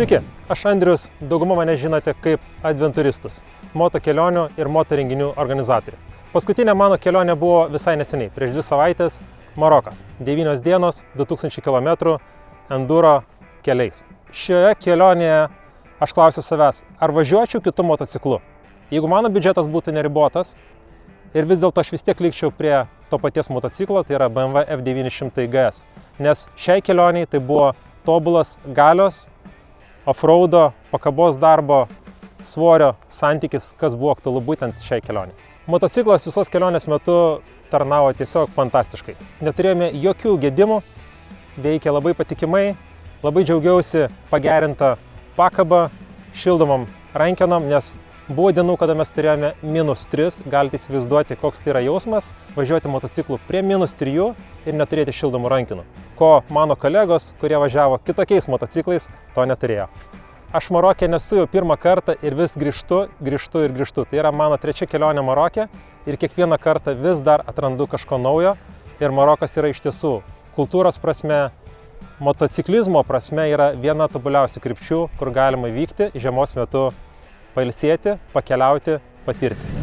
Sveiki, aš Andrius, dauguma mane žinote kaip adventuristus, moto kelionių ir moto renginių organizatorių. Paskutinė mano kelionė buvo visai neseniai, prieš 2 savaitės, Marokas. 9 dienos, 2000 km enduro keliais. Šioje kelionėje aš klausiu savęs, ar važiuočiau kitu motociklu. Jeigu mano biudžetas būtų neribotas ir vis dėlto aš vis tiek likčiau prie to paties motociklo, tai yra BMW F900 GS. Nes šiai kelioniai tai buvo tobulas galios, offroado, pakabos darbo, svorio santykis, kas buvo aktualu būtent šiai kelioniai. Motociklas visos kelionės metu tarnavo tiesiog fantastiškai. Neturėjome jokių gedimų, veikė labai patikimai, labai džiaugiausi pagerinta pakaba, šildomam rankenom, nes buvo dienų, kada mes turėjome -3, galite įsivaizduoti, koks tai yra jausmas, važiuoti motociklu prie -3 ir neturėti šildomų rankenų, ko mano kolegos, kurie važiavo kitokiais motociklais, to neturėjo. Aš Maroke nesu jau pirmą kartą ir vis grįžtu. Tai yra mano 3 kelionė Maroke ir kiekvieną kartą vis dar atrandu kažko naujo. Ir Marokas yra iš tiesų kultūros prasme, motociklizmo prasme yra viena tobuliausių krypčių, kur galima vykti žiemos metu, pailsėti, pakeliauti, patirti.